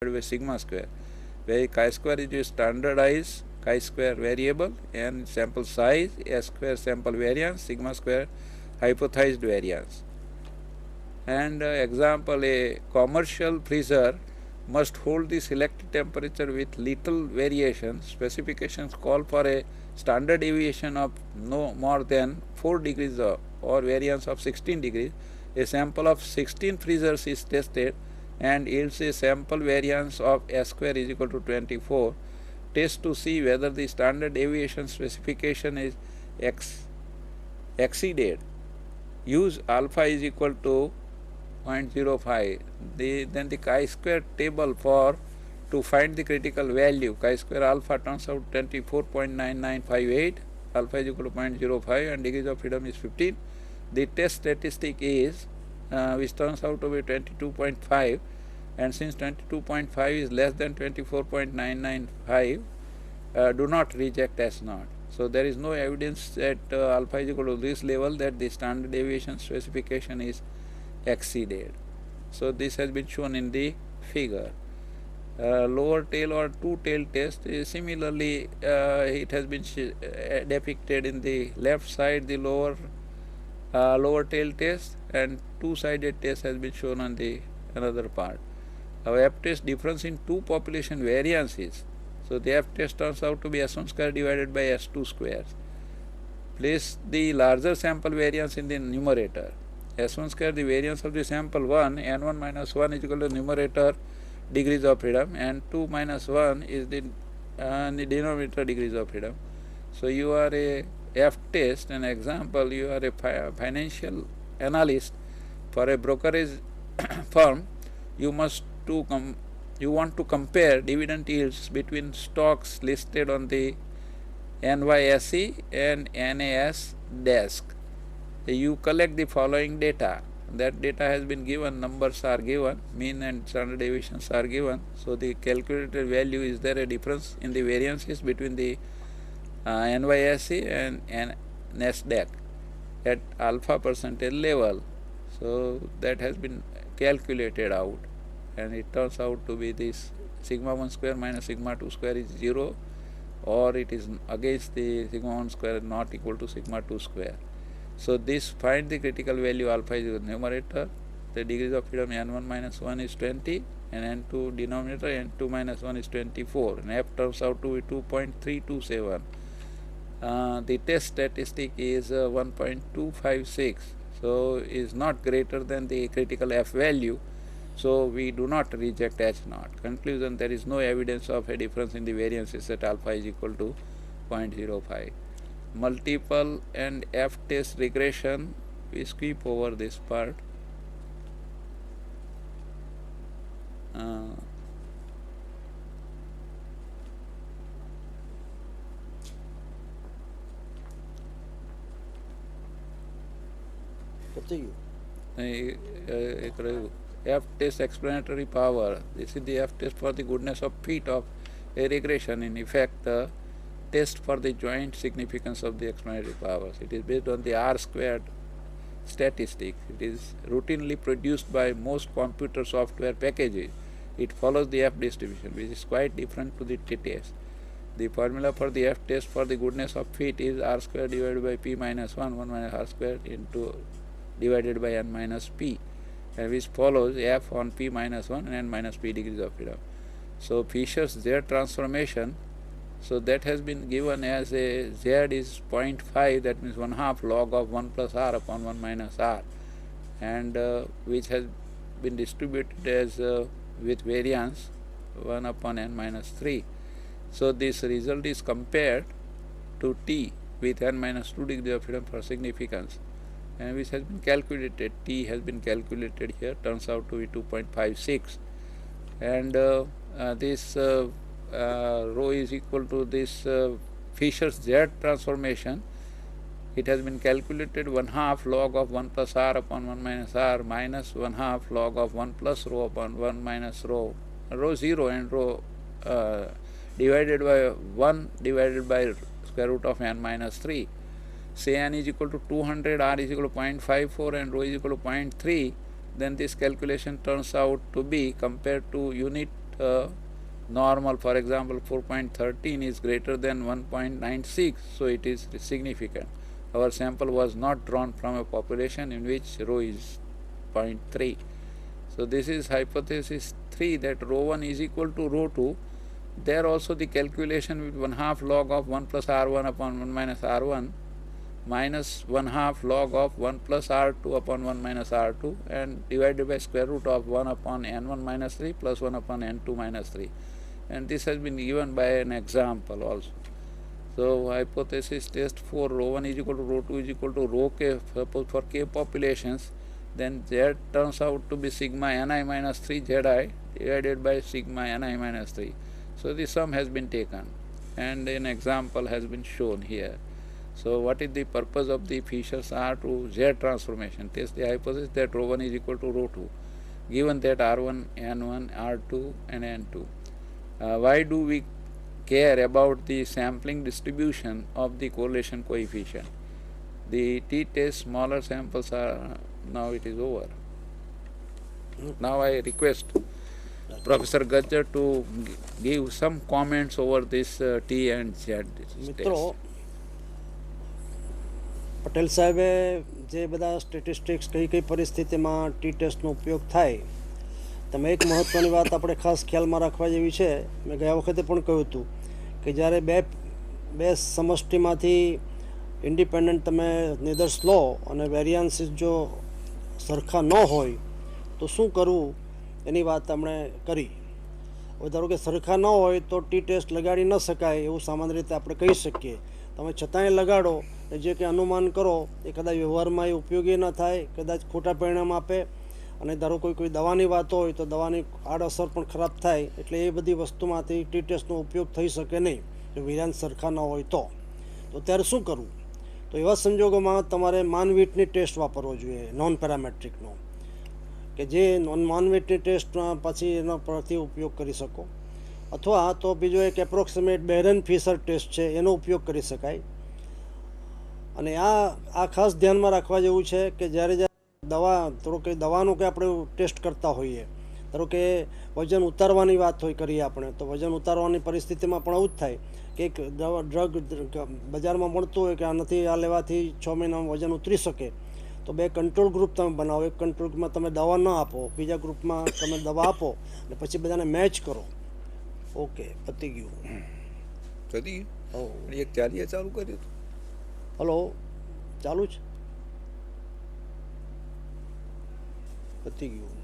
divided by sigma square, where chi-square is a standardized chi-square variable and sample size, S square sample variance, sigma square hypothesized variance. And example, a commercial freezer must hold the selected temperature with little variation. Specifications call for a standard deviation of no more than 4 degrees or variance of 16 degrees. A sample of 16 freezers is tested and yields a sample variance of S square is equal to 24. Test to see whether the standard deviation specification is exceeded. Use alpha is equal to 0.05. Then the chi-square table to find the critical value. Chi-square alpha turns out 24.9958. Alpha is equal to 0.05 and degrees of freedom is 15. The test statistic is which turns out to be 22.5, and since 22.5 is less than 24.995, do not reject S naught. So there is no evidence that alpha is equal to this level that the standard deviation specification is exceeded. So this has been shown in the figure. Lower tail or two-tail test is similarly it has been depicted in the left side, the lower tail test, and two-sided test has been shown on the another part. Our F test difference in two population variances. So the F test turns out to be S1 square divided by S2 squares. Place the larger sample variance in the numerator. S1 square the variance of the sample 1, N1 minus 1 is equal to numerator degrees of freedom, and 2 minus 1 is the denominator degrees of freedom. So you are a F test, an example, you are a financial analyst for a brokerage firm. You want to compare dividend yields between stocks listed on the NYSE and NAS desk. You collect the following data. That data has been given, numbers are given, mean and standard deviations are given. So the calculated value, is there a difference in the variances between the NYSE and NASDAQ at alpha percentage level? So that has been calculated out, and it turns out to be this sigma 1 square minus sigma 2 square is 0, or it is against the sigma 1 square not equal to sigma 2 square. So this find the critical value alpha is the numerator, the degrees of freedom N1 minus 1 is 20, and N2 denominator N2 minus 1 is 24, and F turns out to be 2.327. The test statistic is 1.256, so is not greater than the critical F value, so we do not reject H naught. Conclusion, there is no evidence of a difference in the variances at alpha is equal to 0.05. Multiple and F test regression, we skip over this part. F test explanatory power. This is the F test for the goodness of fit of a regression. In effect, the test for the joint significance of the explanatory powers. It is based on the R squared statistic. It is routinely produced by most computer software packages. It follows the F distribution, which is quite different to the T test. The formula for the F test for the goodness of fit is R squared divided by P minus 1, 1 minus R squared divided by N minus P, and which follows F on P minus 1 and N minus P degrees of freedom. So Fisher's Z transformation, so that has been given as a Z is 0.5, that means 1/2 log of 1 plus R upon 1 minus R, and which has been distributed as with variance 1 upon N minus 3. So this result is compared to T with N minus 2 degrees of freedom for significance, and which has been calculated. T has been calculated here, turns out to be 2.56, and this rho is equal to this Fisher's Z transformation. It has been calculated 1/2 log of 1 plus R upon 1 minus R minus 1/2 log of 1 plus rho upon 1 minus rho 0 and rho divided by 1 divided by square root of N minus 3. Say N is equal to 200, R is equal to 0.54 and rho is equal to 0.3, then this calculation turns out to be, compared to unit normal, for example 4.13 is greater than 1.96, so it is significant. Our sample was not drawn from a population in which rho is 0.3. So this is hypothesis 3, that rho 1 is equal to rho 2. There also the calculation with 1/2 log of 1 plus r1 upon 1 minus r1 minus 1/2 log of 1 plus r2 upon 1 minus r2 and divided by square root of 1 upon n1 minus 3 plus 1 upon n2 minus 3. And this has been given by an example also. So hypothesis test for rho 1 is equal to rho 2 is equal to rho k. Suppose for k populations, then z turns out to be sigma ni minus 3 zi divided by sigma ni minus 3. So the sum has been taken and an example has been shown here. So what is the purpose of the Fisher's R to Z transformation? Test the hypothesis that rho 1 is equal to rho 2, given that R1, N1, R2 and N2. Why do we care about the sampling distribution of the correlation coefficient? The t-test smaller samples are, now it is over. Now I request Professor Gajjar to give some comments over this T and Z test. Patel સાહેબે જે બધા statistics કઈ કઈ પરિસ્થિતિમાં T ટેસ્ટનો ઉપયોગ થાય, તમે એક મહત્ત્વની વાત આપણે ખાસ ખ્યાલમાં રાખવા જેવી છે. મેં ગયા વખતે પણ કહ્યું હતું કે જ્યારે બે સમષ્ટિમાંથી ઇન્ડિપેન્ડન્ટ તમે નિદર્શ લો અને વેરિયાન્સીસ જો સરખા ન હોય તો શું કરવું એની વાત આપણે કરી. હવે ધારો કે સરખા ન હોય તો ટી ટેસ્ટ લગાડી ન શકાય એવું સામાન્ય રીતે આપણે કહી શકીએ. તમે છતાંય લગાડો, જે કંઈ અનુમાન કરો એ કદાચ વ્યવહારમાં એ ઉપયોગી ન થાય, કદાચ ખોટા પરિણામ આપે. અને ધારો કોઈ દવાની વાત હોય તો દવાની આડઅસર પણ ખરાબ થાય. એટલે એ બધી વસ્તુમાંથી ટી ટેસ્ટનો ઉપયોગ થઈ શકે નહીં જો વેરિયાન્સ સરખા ન હોય તો ત્યારે શું કરવું? તો એવા સંજોગોમાં તમારે માનવીટની ટેસ્ટ વાપરવો જોઈએ, નોન પેરામેટ્રિકનો, કે જે માનવીટની ટેસ્ટમાં પછી એનો પરથી ઉપયોગ કરી શકો. અથવા તો બીજો એક એપ્રોક્સિમેટ બેરન ફિશર ટેસ્ટ છે, એનો ઉપયોગ કરી શકાય. અને આ ખાસ ધ્યાનમાં રાખવા જેવું છે કે જ્યારે ધારો કે દવાનો કે આપણે ટેસ્ટ કરતા હોઈએ, ધારો કે વજન ઉતારવાની વાત હોય કરીએ આપણે, તો વજન ઉતારવાની પરિસ્થિતિમાં પણ આવું જ થાય કે એક ડ્રગ બજારમાં મળતું હોય કે આનાથી આ લેવાથી 6 મહિનામાં વજન ઉતરી શકે, તો બે કંટ્રોલ ગ્રુપ તમે બનાવો. એક કંટ્રોલ ગ્રુપમાં તમે દવા ન આપો, બીજા ગ્રુપમાં તમે દવા આપો અને પછી બધાને મેચ કરો. ઓકે, પતી ગયું. એક ચાલીએ ચાલુ કર્યું. હલો, ચાલુ જ પતી ગયું.